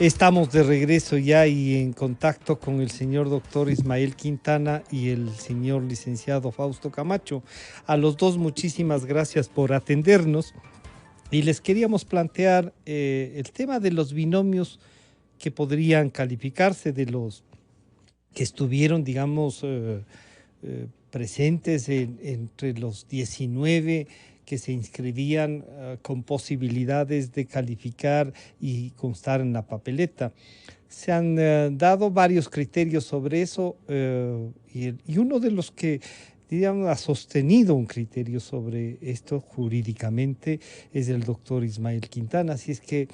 Estamos de regreso ya y en contacto con el señor doctor Ismael Quintana y el señor licenciado Fausto Camacho. A los dos muchísimas gracias por atendernos y les queríamos plantear el tema de los binomios que podrían calificarse, de los que estuvieron, digamos, presentes entre los 19 que se inscribían con posibilidades de calificar y constar en la papeleta. Se han dado varios criterios sobre eso y uno de los que, digamos, ha sostenido un criterio sobre esto jurídicamente es el doctor Ismael Quintana. Así es que,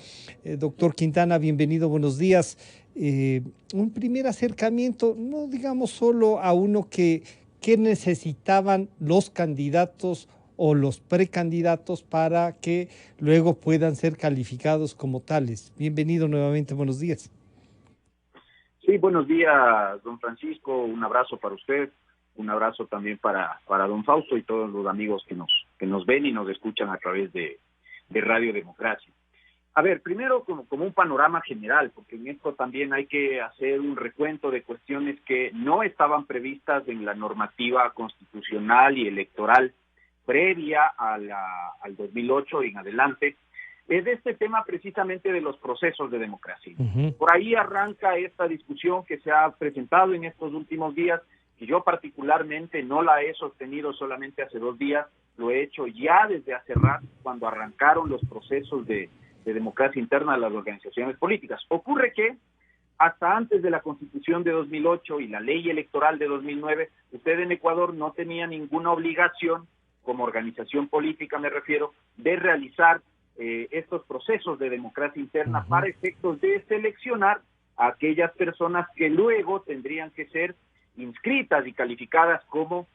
doctor Quintana, bienvenido, buenos días. Un primer acercamiento, no digamos solo a uno que necesitaban los candidatos o los precandidatos para que luego puedan ser calificados como tales. Bienvenido nuevamente, buenos días. Sí, buenos días, don Francisco, un abrazo para usted, un abrazo también para don Fausto y todos los amigos que nos ven y nos escuchan a través de Radio Democracia. A ver, primero como un panorama general, porque en esto también hay que hacer un recuento de cuestiones que no estaban previstas en la normativa constitucional y electoral previa al 2008 y en adelante, es de este tema precisamente de los procesos de democracia. Por ahí arranca esta discusión que se ha presentado en estos últimos días, que yo particularmente no la he sostenido solamente hace 2 días, lo he hecho ya desde hace rato, cuando arrancaron los procesos de democracia interna de las organizaciones políticas. Ocurre que hasta antes de la Constitución de 2008 y la Ley Electoral de 2009, usted en Ecuador no tenía ninguna obligación, como organización política me refiero, de realizar estos procesos de democracia interna para efectos de seleccionar a aquellas personas que luego tendrían que ser inscritas y calificadas como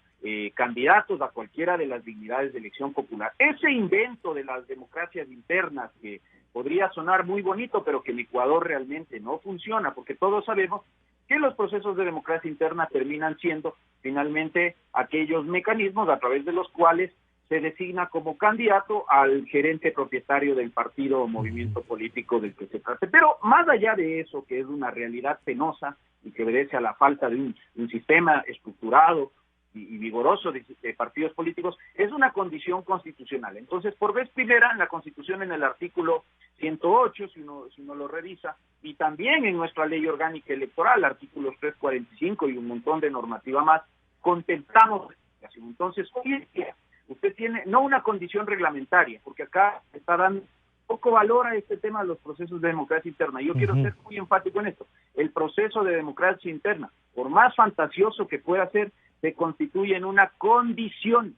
candidatos a cualquiera de las dignidades de elección popular. Ese invento de las democracias internas, que podría sonar muy bonito, pero que en Ecuador realmente no funciona, porque todos sabemos que los procesos de democracia interna terminan siendo finalmente aquellos mecanismos a través de los cuales se designa como candidato al gerente propietario del partido o movimiento político del que se trate. Pero más allá de eso, que es una realidad penosa y que obedece a la falta de un sistema estructurado y vigoroso de partidos políticos, es una condición constitucional. Entonces, por vez primera, en la Constitución, en el artículo 108, si uno lo revisa, y también en nuestra ley orgánica electoral, artículos 345 y un montón de normativa más, contemplamos. Entonces, hoy en día, usted tiene no una condición reglamentaria, porque acá está dando poco valor a este tema de los procesos de democracia interna. Yo quiero ser muy enfático en esto. El proceso de democracia interna, por más fantasioso que pueda ser, se constituye en una condición,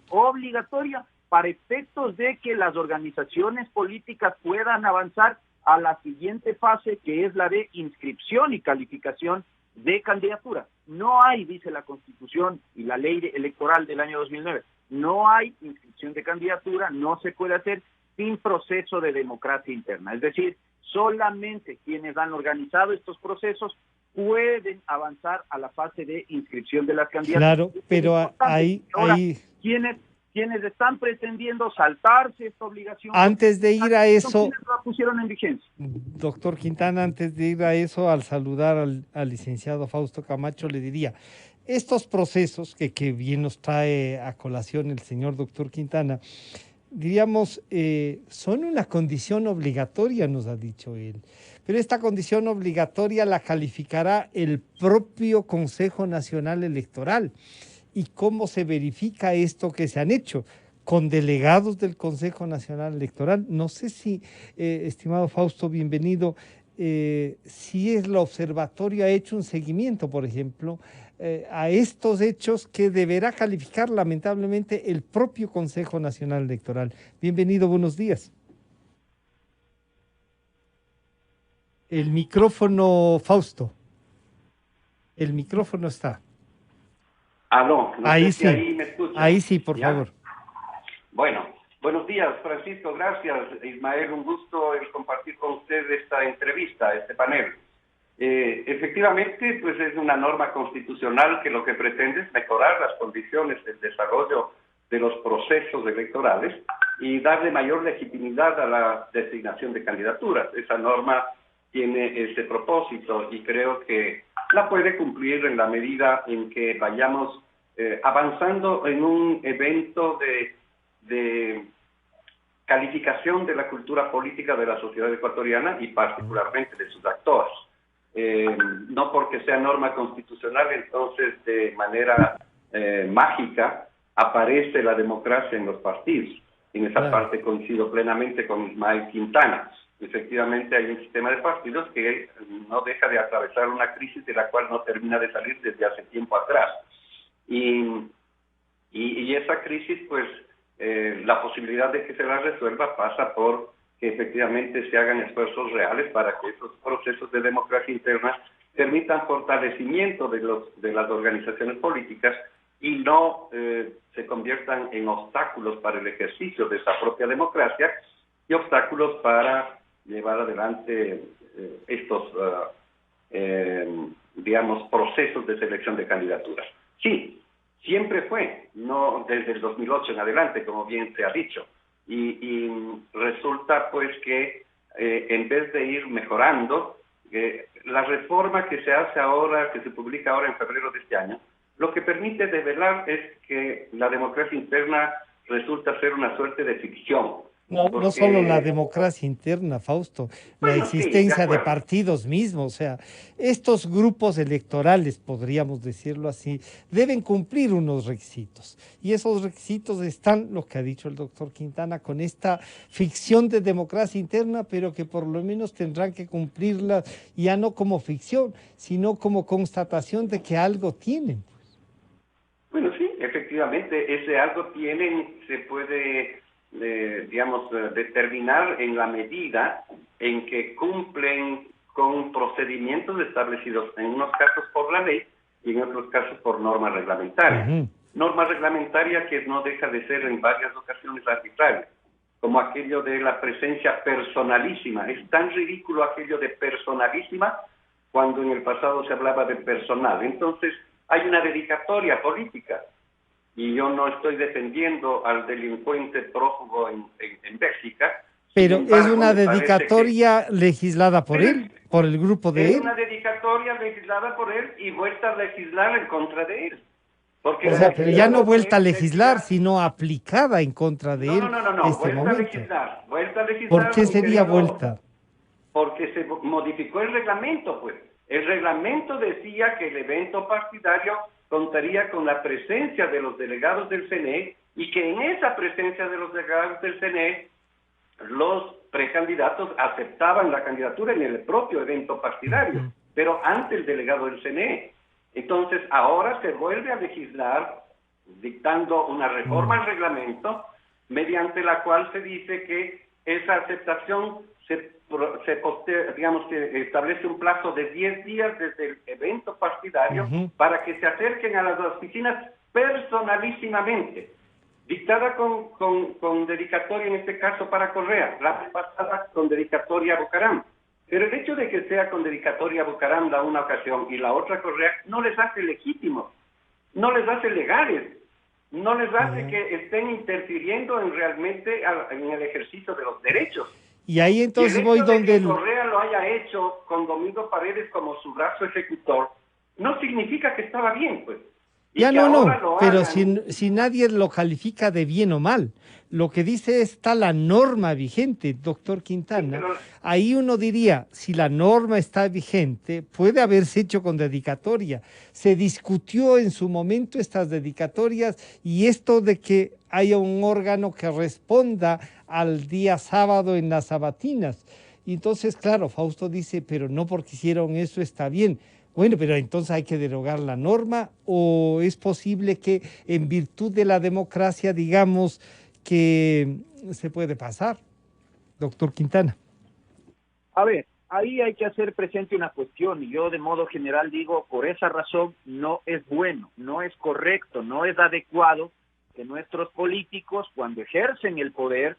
obligatoria para efectos de que las organizaciones políticas puedan avanzar a la siguiente fase, que es la de inscripción y calificación de candidaturas. No hay, dice la Constitución y la ley electoral del año 2009, no hay inscripción de candidatura, no se puede hacer sin proceso de democracia interna. Es decir, solamente quienes han organizado estos procesos pueden avanzar a la fase de inscripción de las candidaturas. Claro, pero ahí... Quienes están pretendiendo saltarse esta obligación... Antes de ir a eso... ¿Quiénes la pusieron en vigencia? Doctor Quintana, antes de ir a eso, al saludar al licenciado Fausto Camacho, le diría, estos procesos que bien nos trae a colación el señor doctor Quintana, diríamos, son una condición obligatoria, nos ha dicho él. Pero esta condición obligatoria la calificará el propio Consejo Nacional Electoral. ¿Y cómo se verifica esto que se han hecho? Con delegados del Consejo Nacional Electoral. No sé si, estimado Fausto, bienvenido, si el observatorio ha hecho un seguimiento, por ejemplo, a estos hechos que deberá calificar lamentablemente el propio Consejo Nacional Electoral. Bienvenido, buenos días. El micrófono, Fausto. El micrófono está. No ahí sé sí, si ahí me escuchan. Ahí sí, por favor. Bueno, buenos días, Francisco, gracias. Ismael, un gusto el compartir con usted esta entrevista, este panel. Efectivamente, pues es una norma constitucional que lo que pretende es mejorar las condiciones del desarrollo de los procesos electorales y darle mayor legitimidad a la designación de candidaturas. Esa norma tiene ese propósito y creo que la puede cumplir en la medida en que vayamos avanzando en un evento de calificación de la cultura política de la sociedad ecuatoriana y particularmente de sus actores. No porque sea norma constitucional, entonces de manera mágica aparece la democracia en los partidos. En esa parte coincido plenamente con Ismael Quintana. Efectivamente hay un sistema de partidos que no deja de atravesar una crisis de la cual no termina de salir desde hace tiempo atrás. Y esa crisis, pues, la posibilidad de que se la resuelva pasa por que efectivamente se hagan esfuerzos reales para que esos procesos de democracia interna permitan fortalecimiento de las organizaciones políticas y no se conviertan en obstáculos para el ejercicio de esa propia democracia y obstáculos para llevar adelante estos, digamos, procesos de selección de candidaturas. Sí, siempre fue, no desde el 2008 en adelante, como bien se ha dicho, y resulta pues que en vez de ir mejorando, la reforma que se hace ahora, que se publica ahora en febrero de este año, lo que permite develar es que la democracia interna resulta ser una suerte de ficción. No solo la democracia interna, Fausto, la existencia de partidos mismos, o sea, estos grupos electorales, podríamos decirlo así, deben cumplir unos requisitos. Y esos requisitos están, lo que ha dicho el doctor Quintana, con esta ficción de democracia interna, pero que por lo menos tendrán que cumplirla ya no como ficción, sino como constatación de que algo tienen. Bueno, sí, efectivamente, ese algo tienen, se puede, digamos, determinar en la medida en que cumplen con procedimientos establecidos en unos casos por la ley y en otros casos por norma reglamentaria. Norma reglamentaria que no deja de ser en varias ocasiones arbitraria, como aquello de la presencia personalísima. Es tan ridículo aquello de personalísima cuando en el pasado se hablaba de personal. Entonces, hay una dedicatoria política, y yo no estoy defendiendo al delincuente prófugo en Bélgica. Pero embargo, es una dedicatoria legislada por él, por el grupo de él. Es una dedicatoria legislada por él y vuelta a legislar en contra de él. Porque o sea, pero ya no vuelta a legislar, sino aplicada en contra de él. No, vuelta a legislar. ¿Por qué sería vuelta? Porque se modificó el reglamento, pues. El reglamento decía que el evento partidario contaría con la presencia de los delegados del CNE y que en esa presencia de los delegados del CNE los precandidatos aceptaban la candidatura en el propio evento partidario, pero ante el delegado del CNE. Entonces ahora se vuelve a legislar dictando una reforma al reglamento mediante la cual se dice que esa aceptación digamos que establece un plazo de 10 días desde el evento partidario para que se acerquen a las oficinas personalísimamente, dictada con dedicatoria en este caso para Correa, la vez pasada con dedicatoria a Bucaram. Pero el hecho de que sea con dedicatoria a Bucaram la una ocasión y la otra Correa no les hace legítimos, no les hace legales, no les hace que estén interfiriendo realmente en el ejercicio de los derechos. Y ahí entonces voy donde el Correa lo haya hecho con Domingo Paredes como su brazo ejecutor, no significa que estaba bien, pues. Ya no, pero si nadie lo califica de bien o mal, lo que dice está la norma vigente, doctor Quintana. Sí, pero ahí uno diría, si la norma está vigente, puede haberse hecho con dedicatoria. Se discutió en su momento estas dedicatorias y esto de que haya un órgano que responda al día sábado en las sabatinas. Y entonces, claro, Fausto dice, pero no porque hicieron eso está bien. Bueno, pero entonces hay que derogar la norma, o es posible que en virtud de la democracia digamos que se puede pasar, doctor Quintana. A ver, ahí hay que hacer presente una cuestión, y yo de modo general digo, por esa razón no es bueno, no es correcto, no es adecuado que nuestros políticos, cuando ejercen el poder,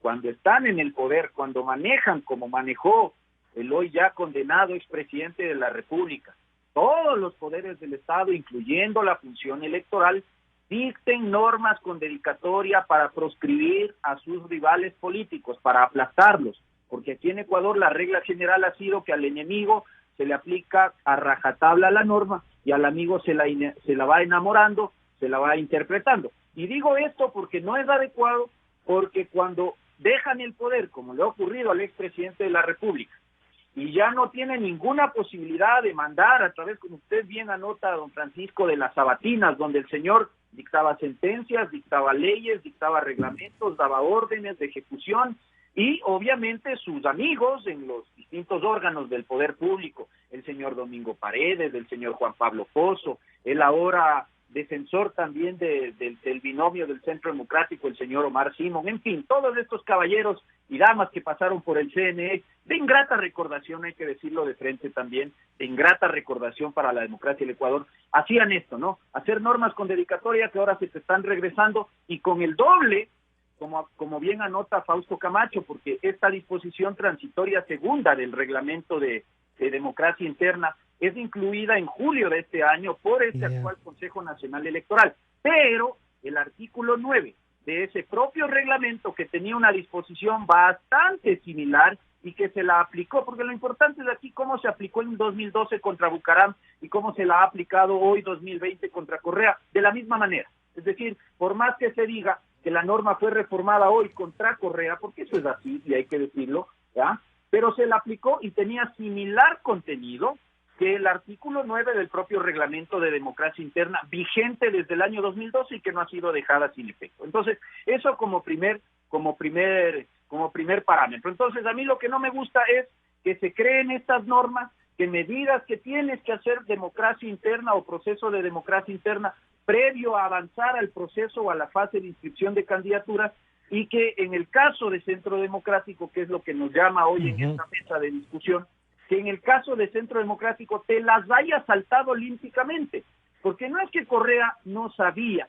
cuando están en el poder, cuando manejan como manejó el hoy ya condenado expresidente de la República, todos los poderes del Estado, incluyendo la función electoral, dicten normas con dedicatoria para proscribir a sus rivales políticos, para aplastarlos, porque aquí en Ecuador la regla general ha sido que al enemigo se le aplica a rajatabla la norma y al amigo se la va enamorando, se la va interpretando. Y digo esto porque no es adecuado, porque cuando dejan el poder, como le ha ocurrido al expresidente de la República, y ya no tiene ninguna posibilidad de mandar a través, como usted bien anota, don Francisco, de las sabatinas, donde el señor dictaba sentencias, dictaba leyes, dictaba reglamentos, daba órdenes de ejecución, y obviamente sus amigos en los distintos órganos del poder público, el señor Domingo Paredes, el señor Juan Pablo Pozo, el ahora defensor también del binomio del Centro Democrático, el señor Omar Simón, en fin, todos estos caballeros y damas que pasaron por el CNE, de ingrata recordación, hay que decirlo de frente también, de ingrata recordación para la democracia del Ecuador, hacían esto, ¿no? Hacer normas con dedicatoria que ahora se te están regresando y con el doble, como bien anota Fausto Camacho, porque esta disposición transitoria segunda del reglamento de democracia interna es incluida en julio de este año por este actual Consejo Nacional Electoral, pero el artículo 9 de ese propio reglamento, que tenía una disposición bastante similar y que se la aplicó, porque lo importante es aquí cómo se aplicó en 2012 contra Bucaram y cómo se la ha aplicado hoy 2020 contra Correa, de la misma manera. Es decir, por más que se diga que la norma fue reformada hoy contra Correa, porque eso es así y hay que decirlo, ¿ya? Pero se la aplicó y tenía similar contenido que el artículo 9 del propio reglamento de democracia interna, vigente desde el año 2012 y que no ha sido dejada sin efecto. Entonces, eso como primer parámetro. Entonces, a mí lo que no me gusta es que se creen estas normas, que me digas que tienes que hacer democracia interna o proceso de democracia interna previo a avanzar al proceso o a la fase de inscripción de candidaturas, y que en el caso de Centro Democrático, que es lo que nos llama hoy en esta mesa de discusión, que en el caso de Centro Democrático te las haya saltado olímpicamente, porque no es que Correa no sabía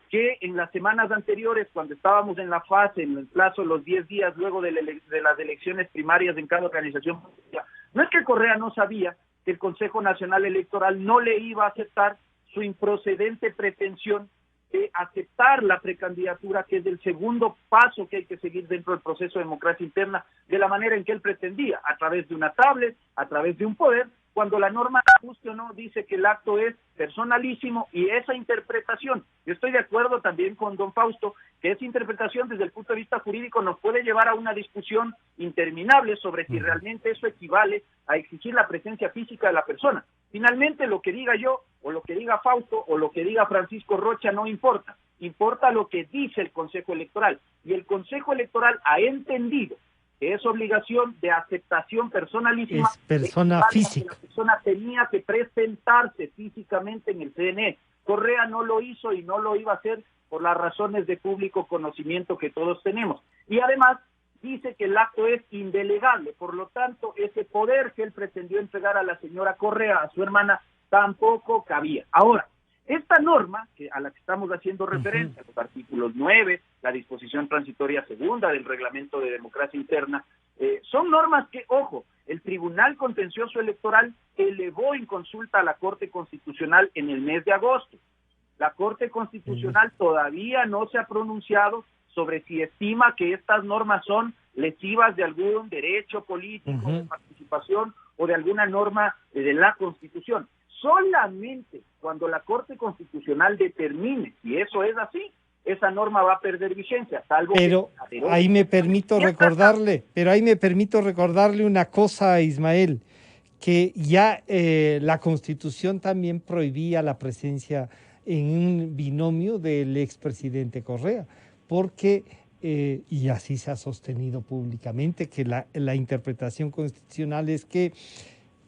que en las semanas anteriores, cuando estábamos en la fase, en el plazo de los 10 días luego de las elecciones primarias en cada organización política, no es que Correa no sabía que el Consejo Nacional Electoral no le iba a aceptar su improcedente pretensión de aceptar la precandidatura, que es el segundo paso que hay que seguir dentro del proceso de democracia interna, de la manera en que él pretendía, a través de una tablet, a través de un poder, cuando la norma, justo o no, dice que el acto es personalísimo, y esa interpretación, yo estoy de acuerdo también con don Fausto, que esa interpretación desde el punto de vista jurídico nos puede llevar a una discusión interminable sobre si realmente eso equivale a exigir la presencia física de la persona. Finalmente, lo que diga yo, o lo que diga Fausto, o lo que diga Francisco Rocha no importa, importa lo que dice el Consejo Electoral, y el Consejo Electoral ha entendido que es obligación de aceptación personalísima, es persona física. la persona tenía que presentarse físicamente en el CNE. Correa no lo hizo y no lo iba a hacer por las razones de público conocimiento que todos tenemos. Y además dice que el acto es indelegable, por lo tanto, ese poder que él pretendió entregar a la señora Correa, a su hermana, tampoco cabía. Ahora, esta norma, a la que estamos haciendo referencia, los artículos 9, la disposición transitoria segunda del reglamento de democracia interna, son normas que, ojo, el Tribunal Contencioso Electoral elevó en consulta a la Corte Constitucional en el mes de agosto. La Corte Constitucional todavía no se ha pronunciado sobre si estima que estas normas son lesivas de algún derecho político, de participación o de alguna norma de la Constitución. Solamente cuando la Corte Constitucional determine si eso es así, esa norma va a perder vigencia, salvo pero que... ahí me permito recordarle una cosa a Ismael, que ya la Constitución también prohibía la presencia en un binomio del expresidente Correa, porque, y así se ha sostenido públicamente, que la interpretación constitucional es que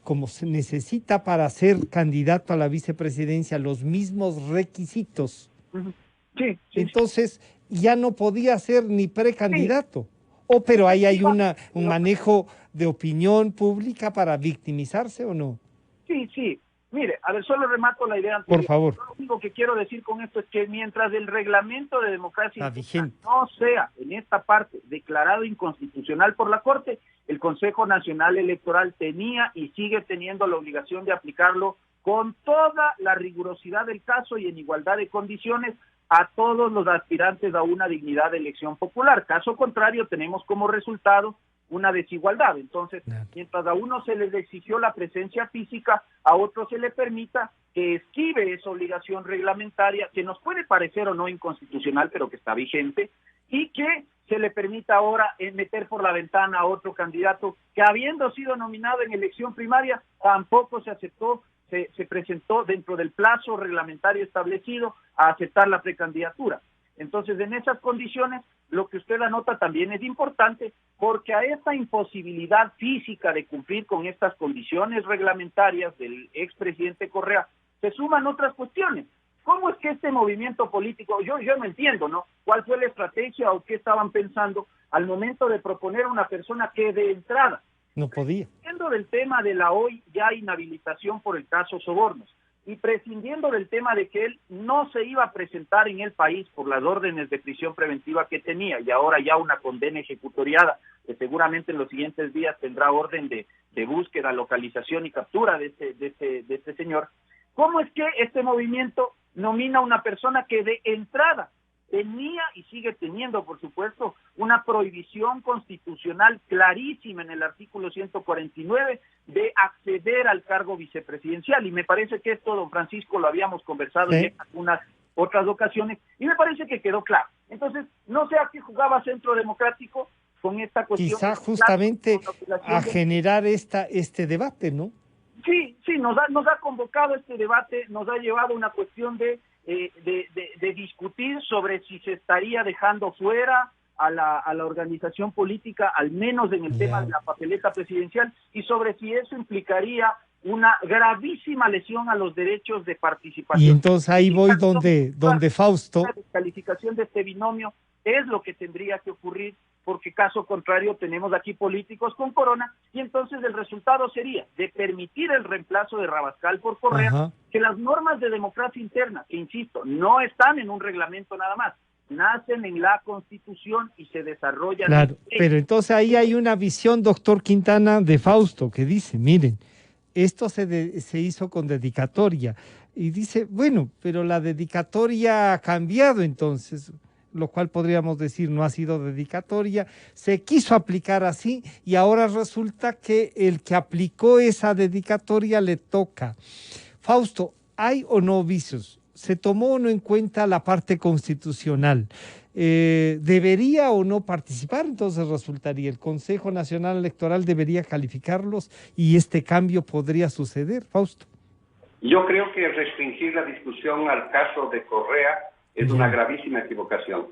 como se necesita para ser candidato a la vicepresidencia los mismos requisitos, entonces ya no podía ser ni precandidato. Pero ahí hay un manejo de opinión pública para victimizarse, ¿o no? Sí. Mire, a ver, solo remato la idea anterior. Por favor. Lo único que quiero decir con esto es que mientras el reglamento de democracia vigente no sea, en esta parte, declarado inconstitucional por la Corte, el Consejo Nacional Electoral tenía y sigue teniendo la obligación de aplicarlo con toda la rigurosidad del caso y en igualdad de condiciones, a todos los aspirantes a una dignidad de elección popular. Caso contrario, tenemos como resultado una desigualdad. Entonces, mientras a uno se les exigió la presencia física, a otro se le permita que esquive esa obligación reglamentaria, que nos puede parecer o no inconstitucional, pero que está vigente, y que se le permita ahora meter por la ventana a otro candidato que, habiendo sido nominado en elección primaria, tampoco se aceptó, se presentó dentro del plazo reglamentario establecido a aceptar la precandidatura. Entonces, en esas condiciones, lo que usted anota también es importante, porque a esta imposibilidad física de cumplir con estas condiciones reglamentarias del expresidente Correa, se suman otras cuestiones. ¿Cómo es que este movimiento político, yo no entiendo, ¿no? ¿Cuál fue la estrategia o qué estaban pensando al momento de proponer a una persona que de entrada no podía? Prescindiendo del tema de la hoy ya inhabilitación por el caso Sobornos y prescindiendo del tema de que él no se iba a presentar en el país por las órdenes de prisión preventiva que tenía y ahora ya una condena ejecutoriada que seguramente en los siguientes días tendrá orden de búsqueda, localización y captura de este señor. ¿Cómo es que este movimiento nomina a una persona que de entrada tenía y sigue teniendo, por supuesto, una prohibición constitucional clarísima en el artículo 149 de acceder al cargo vicepresidencial? Y me parece que esto, don Francisco, lo habíamos conversado en algunas otras ocasiones, y me parece que quedó claro. Entonces, no sé a qué jugaba Centro Democrático con esta cuestión. Quizá justamente a generar este debate, ¿no? Sí, nos ha convocado este debate, nos ha llevado a una cuestión de discutir sobre si se estaría dejando fuera a la organización política, al menos en el tema de la papeleta presidencial, y sobre si eso implicaría una gravísima lesión a los derechos de participación. Y entonces ahí voy donde Fausto. La descalificación de este binomio es lo que tendría que ocurrir, porque caso contrario tenemos aquí políticos con corona, y entonces el resultado sería de permitir el reemplazo de Rabascal por Correa, que las normas de democracia interna, que insisto, no están en un reglamento nada más, nacen en la Constitución y se desarrollan. Claro, pero entonces ahí hay una visión, doctor Quintana, de Fausto, que dice, miren, esto se hizo con dedicatoria, y dice, bueno, pero la dedicatoria ha cambiado entonces, lo cual podríamos decir no ha sido dedicatoria, se quiso aplicar así y ahora resulta que el que aplicó esa dedicatoria le toca. Fausto, ¿hay o no vicios? ¿Se tomó o no en cuenta la parte constitucional? ¿Debería o no participar? Entonces resultaría, el Consejo Nacional Electoral debería calificarlos y este cambio podría suceder, Fausto. Yo creo que restringir la discusión al caso de Correa es una gravísima equivocación,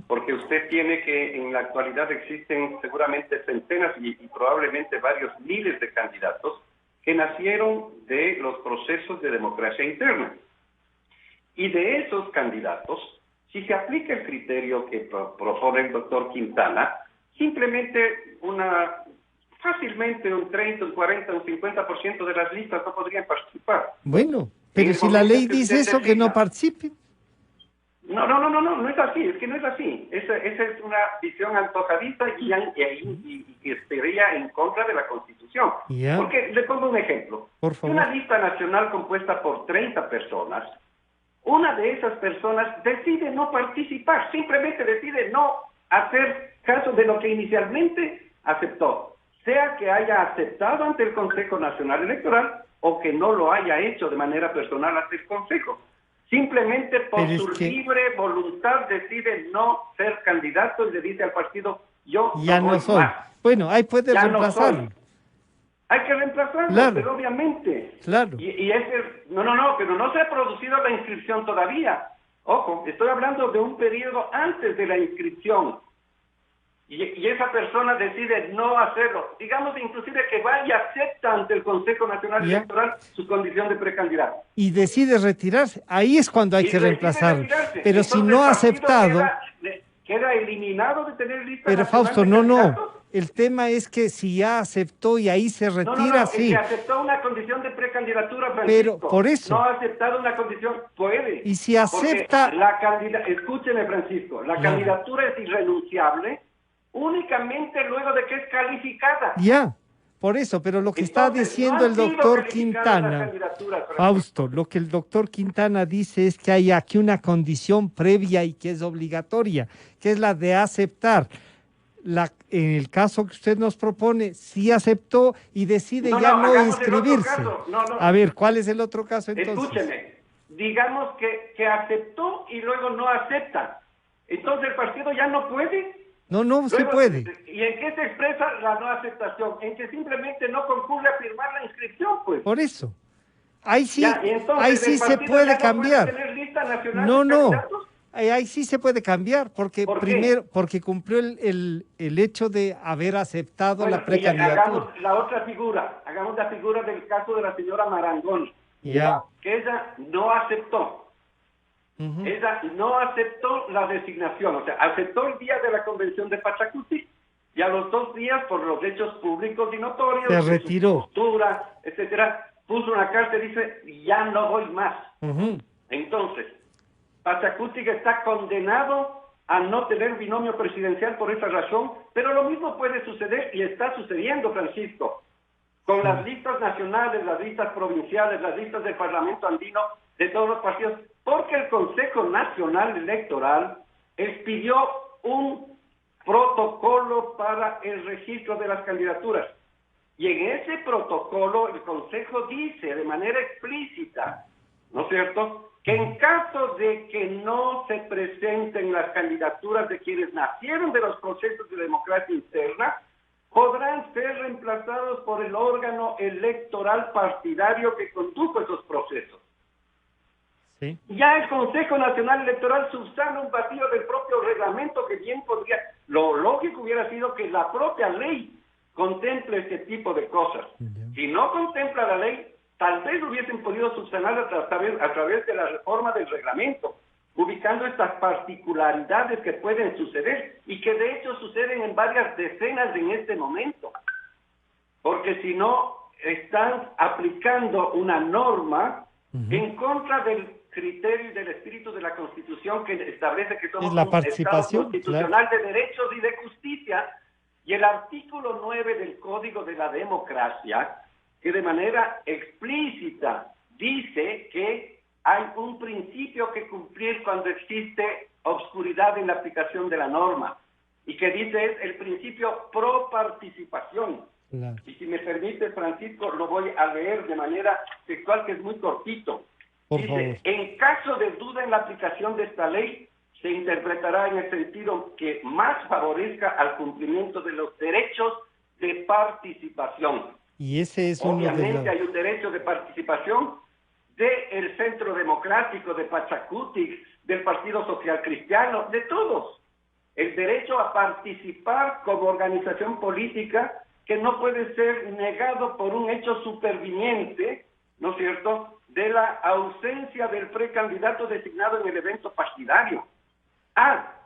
porque usted tiene que, en la actualidad existen seguramente centenas y probablemente varios miles de candidatos que nacieron de los procesos de democracia interna. Y de esos candidatos, si se aplica el criterio que propone el doctor Quintana, simplemente fácilmente un 30, un 40, un 50% de las listas no podrían participar. Bueno, pero si la ley dice eso, que no participen. No es así, es que no es así. Esa es una visión antojadiza y que estaría en contra de la Constitución. Porque le pongo un ejemplo. Por favor. Una lista nacional compuesta por 30 personas, una de esas personas decide no participar, simplemente decide no hacer caso de lo que inicialmente aceptó, sea que haya aceptado ante el Consejo Nacional Electoral o que no lo haya hecho de manera personal ante el Consejo. Simplemente por su libre voluntad decide no ser candidato y le dice al partido, yo ya no soy más. Bueno, ahí puede reemplazarlo. Hay que reemplazarlo, claro, pero obviamente. Claro. Pero no se ha producido la inscripción todavía. Ojo, estoy hablando de un periodo antes de la inscripción. Y esa persona decide no hacerlo. Digamos inclusive que va y acepta ante el Consejo Nacional Electoral su condición de precandidato. Y decide retirarse. Ahí es cuando hay que reemplazarlo. Pero entonces, si no ha aceptado... Queda eliminado de tener lista. Pero Fausto, no. El tema es que si ya aceptó y ahí se retira, sí. Si aceptó una condición de precandidatura, Francisco, pero por eso. No ha aceptado una condición, puede. Y si acepta... Escúcheme, Francisco, la candidatura es irrenunciable únicamente luego de que es calificada. Por eso, pero lo que está Entonces, diciendo no el han sido doctor calificadas las Quintana, candidaturas, Fausto, lo que el doctor Quintana dice es que hay aquí una condición previa y que es obligatoria, que es la de aceptar. En el caso que usted nos propone, sí aceptó y decide ya no hagamos el otro inscribirse. caso. No, A ver, ¿cuál es el otro caso entonces? escúcheme. Digamos que aceptó y luego no acepta. Entonces el partido ya no puede. No, no se Luego, puede. ¿y en qué se expresa la no aceptación? En que simplemente no concurre a firmar la inscripción, pues. Por eso. Ahí sí, Ya, y ahí entonces sí el se partido puede ya no puede cambiar. tener lista nacional No, de no. candidatos. Ahí sí se puede cambiar, porque ¿Por qué? primero, porque cumplió el hecho de haber aceptado Bueno, la y precandidatura. hagamos la otra figura, hagamos la figura del caso de la señora Marangón, Ya. que ella no aceptó. Ujú. Ella no aceptó la designación, o sea, aceptó el día de la convención de Pachacuti y a los 2 días, por los hechos públicos y notorios, Se de su retiró. postura, etcétera, puso una carta y dice, ya no voy más. Ujú. Entonces, Pachacuti está condenado a no tener binomio presidencial por esa razón, pero lo mismo puede suceder y está sucediendo, Francisco, con las listas nacionales, las listas provinciales, las listas del Parlamento andino, de todos los partidos, porque el Consejo Nacional Electoral expidió un protocolo para el registro de las candidaturas. Y en ese protocolo el Consejo dice de manera explícita, ¿no es cierto?, que en caso de que no se presenten las candidaturas de quienes nacieron de los procesos de democracia interna, podrán ser reemplazados por el órgano electoral partidario que condujo esos procesos. Sí. Ya el Consejo Nacional Electoral subsana un vacío del propio reglamento que bien podría... Lo lógico hubiera sido que la propia ley contemple este tipo de cosas. Si no contempla la ley, tal vez hubiesen podido subsanar a través de la reforma del reglamento, ubicando estas particularidades que pueden suceder y que de hecho suceden en varias decenas en este momento. Porque si no, están aplicando una norma en contra del criterio y del espíritu de la Constitución que establece que somos Es la un Estado participación, constitucional de derechos y de justicia, y el artículo 9 del Código de la Democracia, que de manera explícita dice que hay un principio que cumplir cuando existe obscuridad en la aplicación de la norma, y que dice es el principio pro participación. Claro. Y si me permite, Francisco, lo voy a leer de manera textual, que es muy cortito. Por Dice, favor. en caso de duda en la aplicación de esta ley, se interpretará en el sentido que más favorezca al cumplimiento de los derechos de participación. Y ese es uno de Obviamente los... hay un derecho de participación del Centro Democrático, de Pachacuti, del Partido Social Cristiano, de todos. El derecho a participar como organización política que no puede ser negado por un hecho superviniente, ¿no es cierto?, de la ausencia del precandidato designado en el evento partidario.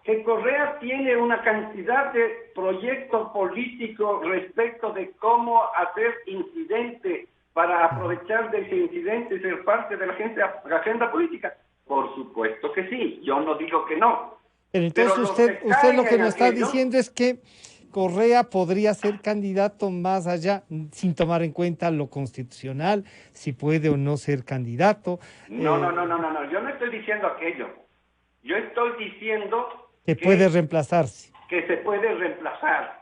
Que Correa tiene una cantidad de proyectos políticos respecto de cómo hacer incidente para aprovechar de ese incidente y ser parte de la agenda política. Por supuesto que sí, yo no digo que no. Pero entonces Pero usted lo que en nos está aquello, diciendo es que Correa podría ser candidato más allá, sin tomar en cuenta lo constitucional, si puede o no ser candidato. No, yo no estoy diciendo aquello. Yo estoy diciendo Que puede reemplazarse. que se puede reemplazar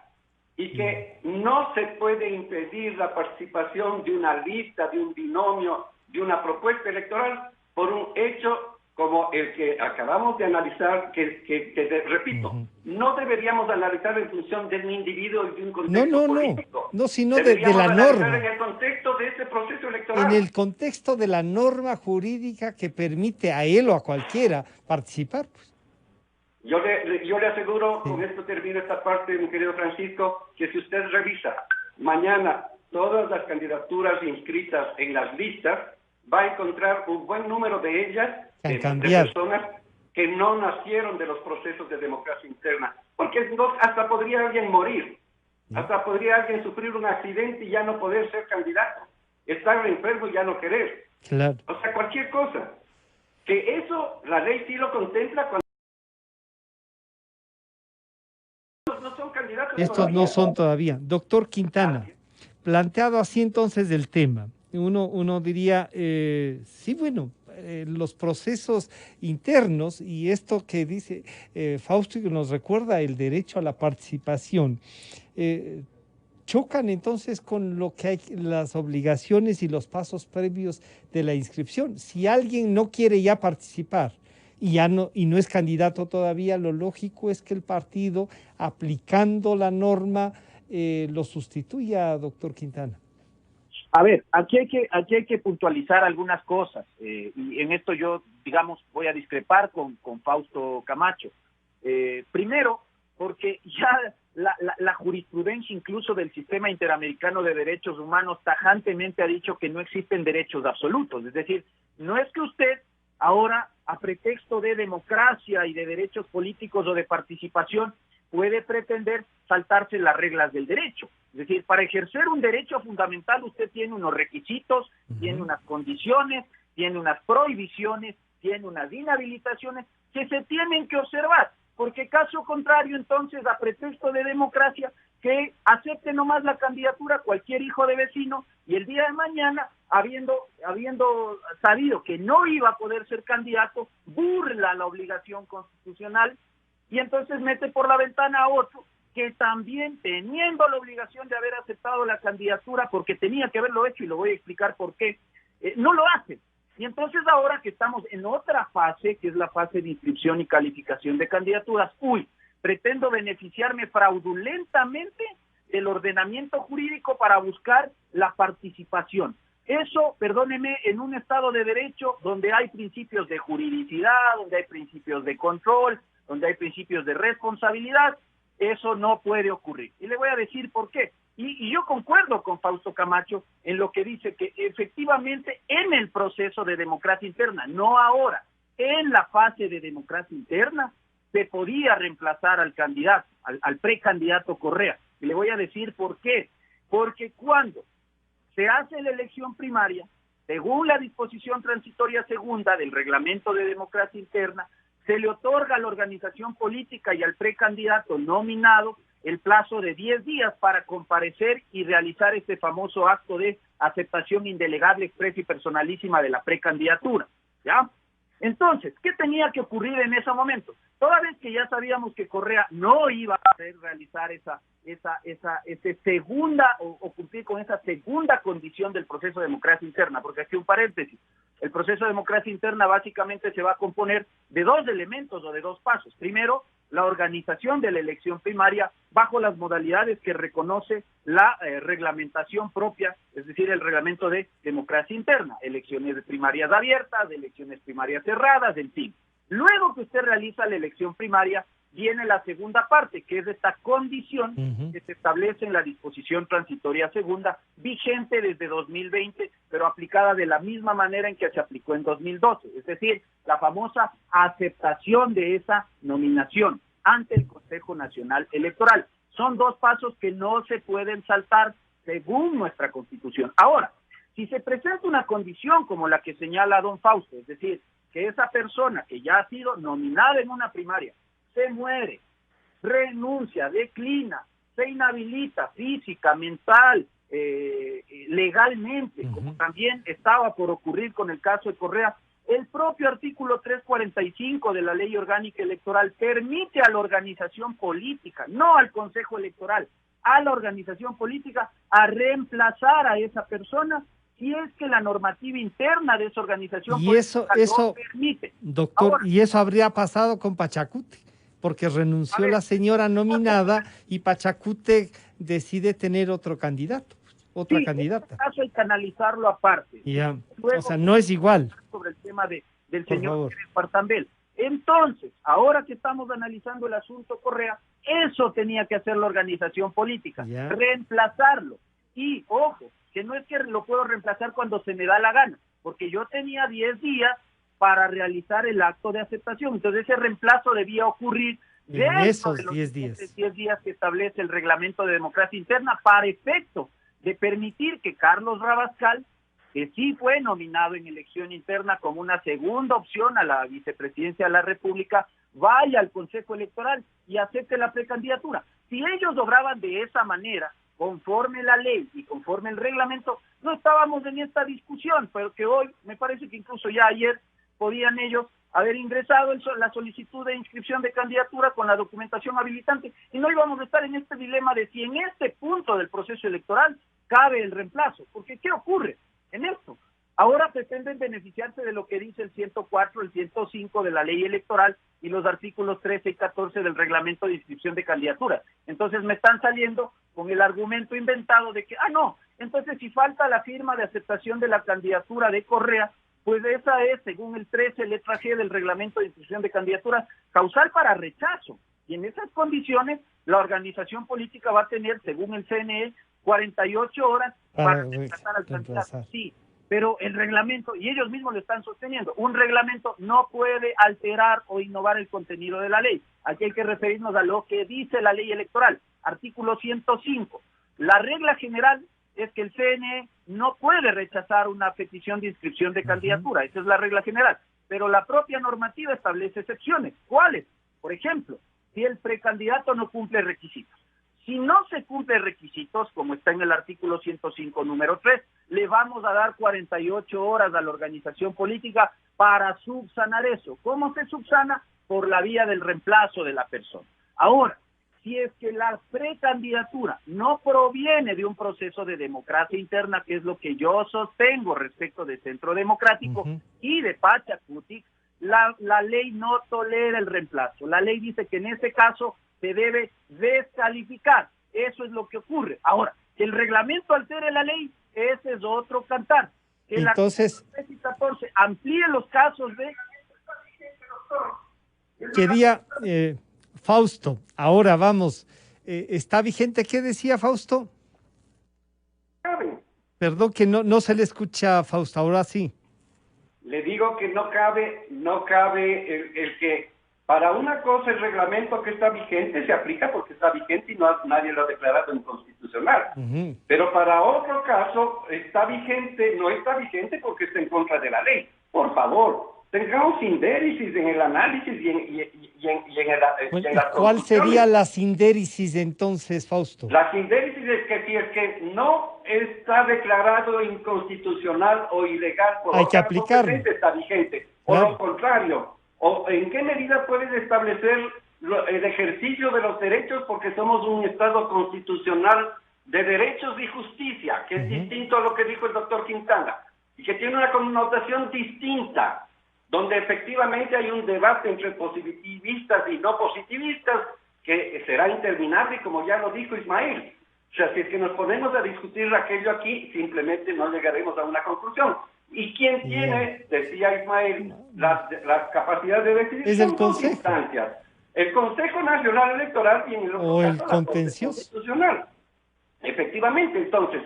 y que no se puede impedir la participación de una lista, de un binomio, de una propuesta electoral por un hecho como el que acabamos de analizar, repito, no deberíamos analizar en función de un individuo y de un contexto político. No, sino deberíamos de la analizar norma. en el contexto de ese proceso electoral. En el contexto de la norma jurídica que permite a él o a cualquiera participar. Pues. Yo le aseguro, Sí. con esto termino esta parte, mi querido Francisco, que si usted revisa mañana todas las candidaturas inscritas en las listas, va a encontrar un buen número de ellas, de personas que no nacieron de los procesos de democracia interna. Porque hasta podría alguien morir, hasta podría alguien sufrir un accidente y ya no poder ser candidato, estar enfermo y ya no querer. Claro. O sea, cualquier cosa. Que eso, la ley sí lo contempla cuando no son candidatos Estos todavía. no son todavía. Doctor Quintana, planteado así entonces el tema, uno diría, sí, bueno, los procesos internos y esto que dice Fausto, que nos recuerda el derecho a la participación, chocan entonces con lo que hay, las obligaciones y los pasos previos de la inscripción. Si alguien no quiere ya participar y no es candidato todavía, lo lógico es que el partido, aplicando la norma, lo sustituya, doctor Quintana. A ver, aquí hay que puntualizar algunas cosas, y en esto yo, digamos, voy a discrepar con Fausto Camacho. Primero, porque ya la jurisprudencia incluso del Sistema Interamericano de Derechos Humanos tajantemente ha dicho que no existen derechos absolutos. Es decir, no es que usted ahora, a pretexto de democracia y de derechos políticos o de participación, puede pretender saltarse las reglas del derecho. Es decir, para ejercer un derecho fundamental usted tiene unos requisitos, tiene unas condiciones, tiene unas prohibiciones, tiene unas inhabilitaciones que se tienen que observar, porque caso contrario entonces, a pretexto de democracia, que acepte nomás la candidatura cualquier hijo de vecino y el día de mañana, habiendo sabido que no iba a poder ser candidato, burla la obligación constitucional y entonces mete por la ventana a otro que también, teniendo la obligación de haber aceptado la candidatura, porque tenía que haberlo hecho, y lo voy a explicar por qué, no lo hace. Y entonces ahora que estamos en otra fase, que es la fase de inscripción y calificación de candidaturas, pretendo beneficiarme fraudulentamente del ordenamiento jurídico para buscar la participación. Eso, perdóneme, en un Estado de Derecho donde hay principios de juridicidad, donde hay principios de control, donde hay principios de responsabilidad, eso no puede ocurrir. Y le voy a decir por qué. Y yo concuerdo con Fausto Camacho en lo que dice que efectivamente en el proceso de democracia interna, no ahora, en la fase de democracia interna, se podía reemplazar al candidato, al precandidato Correa. Y le voy a decir por qué. Porque cuando se hace la elección primaria, según la disposición transitoria segunda del reglamento de democracia interna, se le otorga a la organización política y al precandidato nominado el plazo de 10 días para comparecer y realizar este famoso acto de aceptación indelegable, expresa y personalísima de la precandidatura, ¿ya? Entonces, ¿qué tenía que ocurrir en ese momento? Toda vez que ya sabíamos que Correa no iba a poder realizar esa segunda o cumplir con esa segunda condición del proceso de democracia interna, porque aquí un paréntesis, el proceso de democracia interna básicamente se va a componer de dos elementos o de dos pasos. Primero, la organización de la elección primaria bajo las modalidades que reconoce la reglamentación propia, es decir, el reglamento de democracia interna, elecciones primarias abiertas, elecciones primarias cerradas, en fin. Luego que usted realiza la elección primaria, viene la segunda parte, que es esta condición que se establece en la disposición transitoria segunda, vigente desde 2020, pero aplicada de la misma manera en que se aplicó en 2012, es decir, la famosa aceptación de esa nominación ante el Consejo Nacional Electoral. Son dos pasos que no se pueden saltar según nuestra Constitución. Ahora, si se presenta una condición como la que señala don Fausto, es decir, que esa persona que ya ha sido nominada en una primaria se muere, renuncia, declina, se inhabilita física, mental, legalmente, como también estaba por ocurrir con el caso de Correa, el propio artículo 345 de la Ley Orgánica Electoral permite a la organización política, no al Consejo Electoral, a la organización política a reemplazar a esa persona si es que la normativa interna de esa organización política lo permite. Doctor, ahora, y eso habría pasado con Pachacuti, porque renunció la señora nominada y Pachacuti decide tener otro candidato, otra candidata. En este caso hay que analizarlo aparte. Ya. Luego, o sea, no es igual. Sobre el tema del señor Partambel. Entonces, ahora que estamos analizando el asunto Correa, eso tenía que hacer la organización política, reemplazarlo. Y, ojo, que no es que lo puedo reemplazar cuando se me da la gana, porque yo tenía 10 días para realizar el acto de aceptación. Entonces ese reemplazo debía ocurrir en esos 10 días. 10 días que establece el reglamento de democracia interna para efecto de permitir que Carlos Rabascal, que sí fue nominado en elección interna como una segunda opción a la vicepresidencia de la República, vaya al Consejo Electoral y acepte la precandidatura. Si ellos obraban de esa manera, conforme la ley y conforme el reglamento, no estábamos en esta discusión, pero que hoy me parece que incluso ya ayer podían ellos haber ingresado la solicitud de inscripción de candidatura con la documentación habilitante y no íbamos a estar en este dilema de si en este punto del proceso electoral cabe el reemplazo. Porque ¿qué ocurre en esto? Ahora pretenden beneficiarse de lo que dice el 104, el 105 de la ley electoral y los artículos 13 y 14 del reglamento de inscripción de candidaturas. Entonces me están saliendo con el argumento inventado de que, no, entonces si falta la firma de aceptación de la candidatura de Correa, pues esa es, según el 13, letra G del reglamento de inscripción de candidaturas, causal para rechazo. Y en esas condiciones, la organización política va a tener, según el CNE, 48 horas para rechazar al candidato. Sí, pero el reglamento, y ellos mismos lo están sosteniendo, un reglamento no puede alterar o innovar el contenido de la ley. Aquí hay que referirnos a lo que dice la ley electoral, artículo 105. La regla general es que el CNE no puede rechazar una petición de inscripción de candidatura, esa es la regla general, pero la propia normativa establece excepciones. ¿Cuáles? Por ejemplo, si el precandidato no cumple requisitos. Si no se cumplen requisitos, como está en el artículo 105, número 3, le vamos a dar 48 horas a la organización política para subsanar eso. ¿Cómo se subsana? Por la vía del reemplazo de la persona. Ahora, si es que la precandidatura no proviene de un proceso de democracia interna, que es lo que yo sostengo respecto de Centro Democrático y de Pachacutic, la ley no tolera el reemplazo. La ley dice que en ese caso se debe descalificar. Eso es lo que ocurre. Ahora, que el reglamento altere la ley, ese es otro cantar. Que entonces, la 13 y 14 amplíe los casos de... Quería, Fausto, ahora vamos, ¿está vigente? ¿Qué decía Fausto? Perdón que no se le escucha, Fausto, ahora sí. Le digo que no cabe el que para una cosa el reglamento que está vigente se aplica porque está vigente y nadie lo ha declarado inconstitucional. Pero para otro caso no está vigente porque está en contra de la ley. Por favor, tengamos sindéresis en el análisis en la ¿Cuál sería la sindéresis entonces, Fausto? La sindéresis es que si es que no está declarado inconstitucional o ilegal por hay que aplicarlo, está vigente. Claro. O lo contrario, o en qué medida puedes establecer el ejercicio de los derechos porque somos un Estado constitucional de derechos y justicia, que es distinto a lo que dijo el doctor Quintana, y que tiene una connotación distinta, donde efectivamente hay un debate entre positivistas y no positivistas que será interminable, como ya lo dijo Ismael. O sea, si es que nos ponemos a discutir aquello aquí, simplemente no llegaremos a una conclusión. ¿Y quién tiene, decía Ismael, la capacidad de decidir? Es el Consejo. Instancias. El Consejo Nacional Electoral y en el otro caso, el contencioso constitucional. Efectivamente, entonces,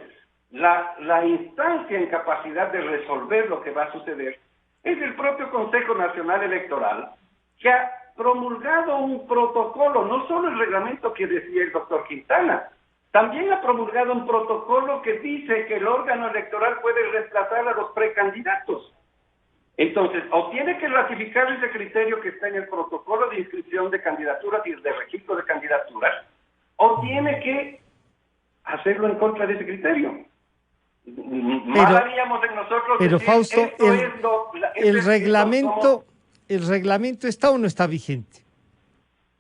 la instancia en capacidad de resolver lo que va a suceder es el propio Consejo Nacional Electoral, que ha promulgado un protocolo, no solo el reglamento que decía el doctor Quintana, también ha promulgado un protocolo que dice que el órgano electoral puede reemplazar a los precandidatos. Entonces, o tiene que ratificar ese criterio que está en el protocolo de inscripción de candidaturas y de registro de candidaturas, o tiene que hacerlo en contra de ese criterio. Mal haríamos en nosotros pero decir, Fausto, el reglamento está o no está vigente.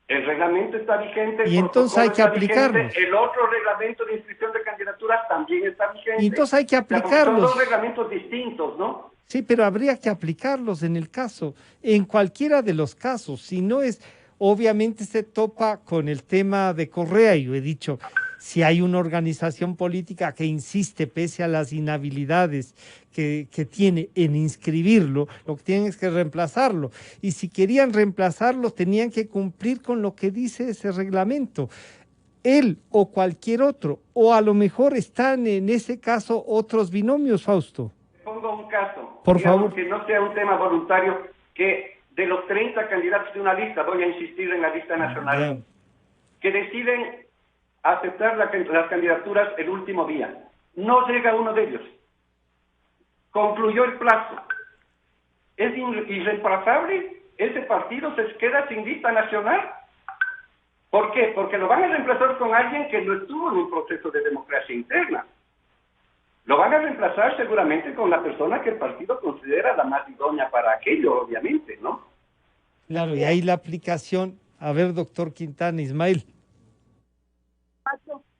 El reglamento está vigente. Y entonces hay que aplicarlo. El otro reglamento de inscripción de candidaturas también está vigente. Y entonces hay que aplicarlos. Son dos reglamentos distintos, ¿no? Sí, pero habría que aplicarlos en cualquiera de los casos. Si no es, obviamente se topa con el tema de Correa. Yo he dicho, si hay una organización política que insiste, pese a las inhabilidades que tiene en inscribirlo, lo que tienen es que reemplazarlo. Y si querían reemplazarlo, tenían que cumplir con lo que dice ese reglamento. Él o cualquier otro, o a lo mejor están en ese caso otros binomios, Fausto. Pongo un caso, por favor, que no sea un tema voluntario, que de los 30 candidatos de una lista, voy a insistir en la lista nacional, que deciden aceptar las candidaturas el último día. No llega uno de ellos. Concluyó el plazo. ¿Es irreemplazable? ¿Ese partido se queda sin lista nacional? ¿Por qué? Porque lo van a reemplazar con alguien que no estuvo en un proceso de democracia interna. Lo van a reemplazar seguramente con la persona que el partido considera la más idónea para aquello, obviamente, ¿no? Claro, y ahí la aplicación, a ver, doctor Quintana, Ismael.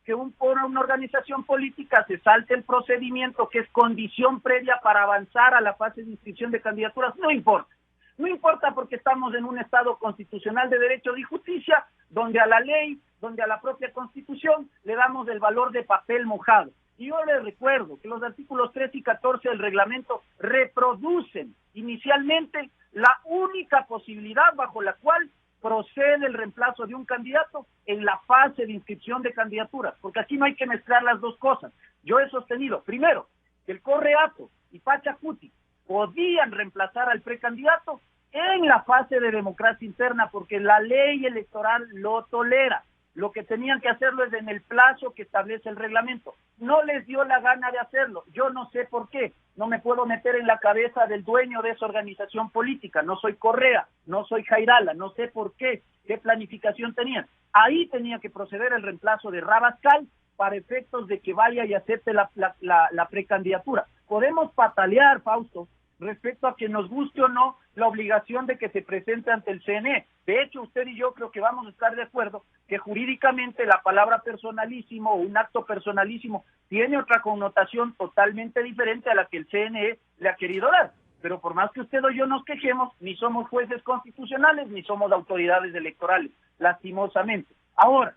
Que una organización política se salte el procedimiento que es condición previa para avanzar a la fase de inscripción de candidaturas, no importa. No importa porque estamos en un Estado constitucional de derecho y justicia, donde a la ley, donde a la propia Constitución le damos el valor de papel mojado. Y yo les recuerdo que los artículos 13 y 14 del reglamento reproducen inicialmente la única posibilidad bajo la cual procede el reemplazo de un candidato en la fase de inscripción de candidaturas, porque aquí no hay que mezclar las dos cosas. Yo he sostenido, primero, que el Correato y Pachacuti podían reemplazar al precandidato en la fase de democracia interna, porque la ley electoral lo tolera. Lo que tenían que hacerlo es en el plazo que establece el reglamento. No les dio la gana de hacerlo. Yo no sé por qué. No me puedo meter en la cabeza del dueño de esa organización política. No soy Correa, no soy Jairala, no sé por qué planificación tenían. Ahí tenía que proceder el reemplazo de Rabascal para efectos de que vaya y acepte la precandidatura. Podemos patalear, Fausto, respecto a que nos guste o no la obligación de que se presente ante el CNE. De hecho, usted y yo creo que vamos a estar de acuerdo que jurídicamente la palabra personalísimo o un acto personalísimo tiene otra connotación totalmente diferente a la que el CNE le ha querido dar. Pero por más que usted o yo nos quejemos, ni somos jueces constitucionales, ni somos autoridades electorales, lastimosamente. Ahora,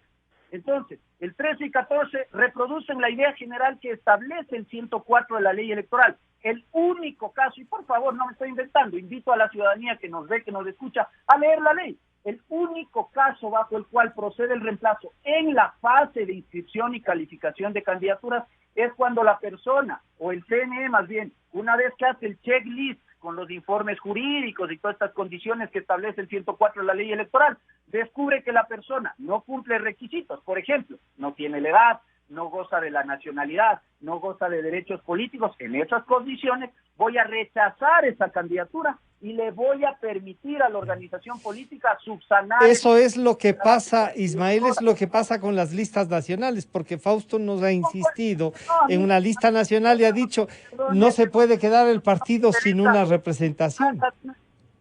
entonces, el 13 y 14 reproducen la idea general que establece el 104 de la ley electoral. El único caso, y por favor no me estoy inventando, invito a la ciudadanía que nos ve, que nos escucha, a leer la ley. El único caso bajo el cual procede el reemplazo en la fase de inscripción y calificación de candidaturas es cuando la persona, o el CNE más bien, una vez que hace el checklist con los informes jurídicos y todas estas condiciones que establece el 104 de la ley electoral, descubre que la persona no cumple requisitos. Por ejemplo, no tiene la edad, no goza de la nacionalidad, no goza de derechos políticos. En esas condiciones voy a rechazar esa candidatura y le voy a permitir a la organización política subsanar. Eso es lo que pasa, Ismael, es lo que pasa con las listas nacionales, porque Fausto nos ha insistido en una lista nacional y ha dicho no se puede quedar el partido sin una representación.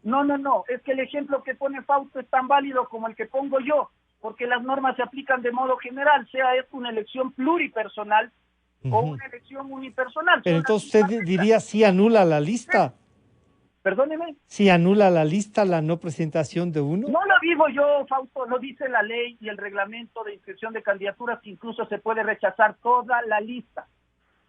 No, es que el ejemplo que pone Fausto es tan válido como el que pongo yo, porque las normas se aplican de modo general, sea esto una elección pluripersonal o una elección unipersonal. Pero entonces usted diría si anula la lista. Perdóneme. Si anula la lista la no presentación de uno. No lo digo yo, Fausto, lo dice la ley y el reglamento de inscripción de candidaturas, que incluso se puede rechazar toda la lista.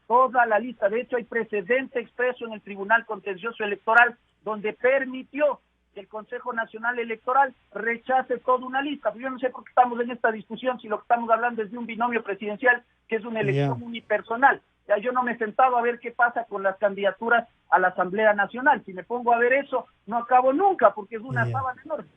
Toda la lista. De hecho, hay precedente expreso en el Tribunal Contencioso Electoral donde permitió que el Consejo Nacional Electoral rechace toda una lista. Yo no sé por qué estamos en esta discusión si lo que estamos hablando es de un binomio presidencial que es una elección unipersonal. Ya yo no me he sentado a ver qué pasa con las candidaturas a la Asamblea Nacional. Si me pongo a ver eso, no acabo nunca porque es una sábana enorme.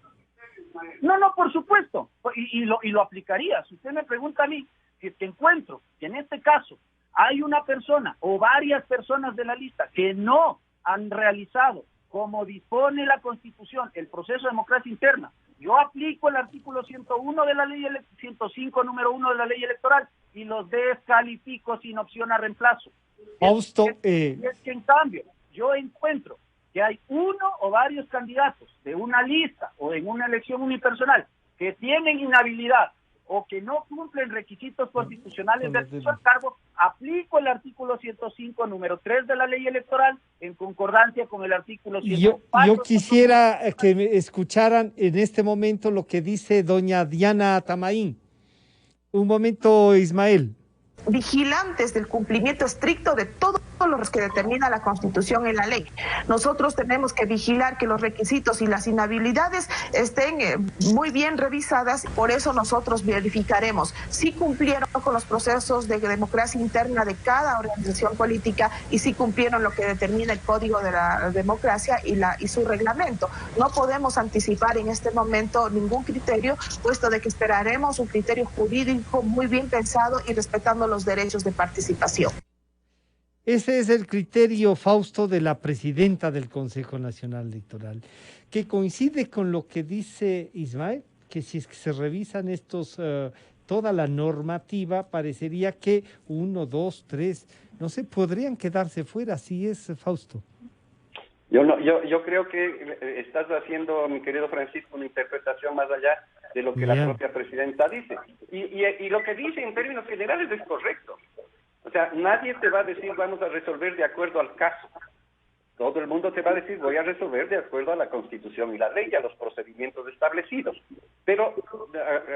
No, por supuesto. Y lo aplicaría. Si usted me pregunta a mí, si es que encuentro que en este caso hay una persona o varias personas de la lista que no han realizado, como dispone la Constitución, el proceso de democracia interna, yo aplico el artículo 101 de la ley 105 número 1 de la ley electoral y los descalifico sin opción a reemplazo. Fausto, es que en cambio yo encuentro que hay uno o varios candidatos de una lista o en una elección unipersonal que tienen inhabilidad o que no cumplen requisitos constitucionales de acceso al cargo, aplico el artículo 105, número 3 de la ley electoral, en concordancia con el artículo 104. Yo quisiera que me escucharan en este momento lo que dice doña Diana Tamaín. Un momento, Ismael. Vigilantes del cumplimiento estricto de todos los que determina la Constitución y la ley. Nosotros tenemos que vigilar que los requisitos y las inhabilidades estén muy bien revisadas, por eso nosotros verificaremos si cumplieron con los procesos de democracia interna de cada organización política y si cumplieron lo que determina el Código de la Democracia y su reglamento. No podemos anticipar en este momento ningún criterio, puesto de que esperaremos un criterio jurídico muy bien pensado y respetando los derechos de participación. Ese es el criterio, Fausto, de la presidenta del Consejo Nacional Electoral, que coincide con lo que dice Ismael. que si es que se revisan toda la normativa, parecería que 1, 2, 3, no sé, podrían quedarse fuera, así es, Fausto. Yo creo que estás haciendo, mi querido Francisco, una interpretación más allá de lo que la propia presidenta dice. Y lo que dice en términos generales es correcto. O sea, nadie te va a decir vamos a resolver de acuerdo al caso. Todo el mundo te va a decir voy a resolver de acuerdo a la Constitución y la ley y a los procedimientos establecidos. Pero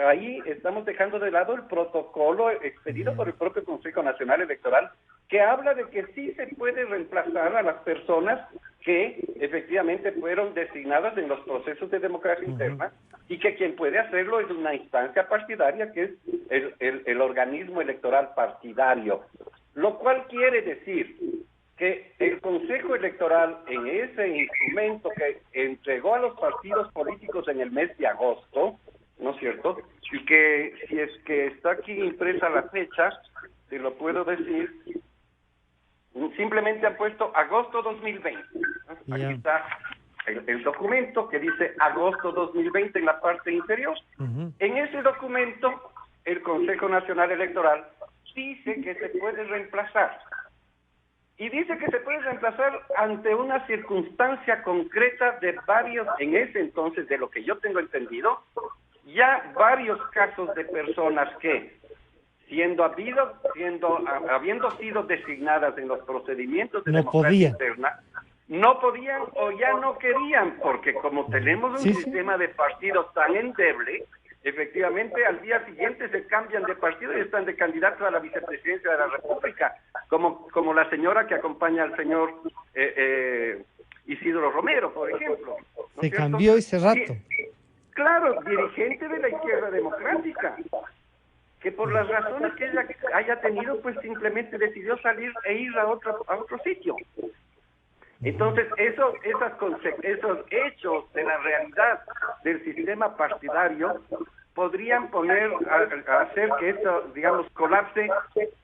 ahí estamos dejando de lado el protocolo expedido por el propio Consejo Nacional Electoral, que habla de que sí se puede reemplazar a las personas que efectivamente fueron designadas en los procesos de democracia interna, y que quien puede hacerlo es una instancia partidaria, que es el organismo electoral partidario. Lo cual quiere decir que el Consejo Electoral, en ese instrumento que entregó a los partidos políticos en el mes de agosto, ¿no es cierto? Y que si es que está aquí impresa la fecha, te lo puedo decir, simplemente han puesto agosto 2020. Aquí está el documento que dice agosto 2020 en la parte inferior. En ese documento, el Consejo Nacional Electoral dice que se puede reemplazar. Y dice que se puede reemplazar ante una circunstancia concreta de varios, en ese entonces, de lo que yo tengo entendido, ya varios casos de personas que, habiendo sido designadas en los procedimientos de democracia interna, no podían o ya no querían, porque como tenemos un sistema de partidos tan endeble, efectivamente al día siguiente se cambian de partido y están de candidatos a la vicepresidencia de la República, como la señora que acompaña al señor Isidro Romero, por ejemplo. ¿No se cambió ese rato. Claro, dirigente de la izquierda democrática, que por las razones que ella haya tenido, pues simplemente decidió salir e ir a otro sitio. Entonces, esos hechos de la realidad del sistema partidario podrían hacer que esto, digamos, colapse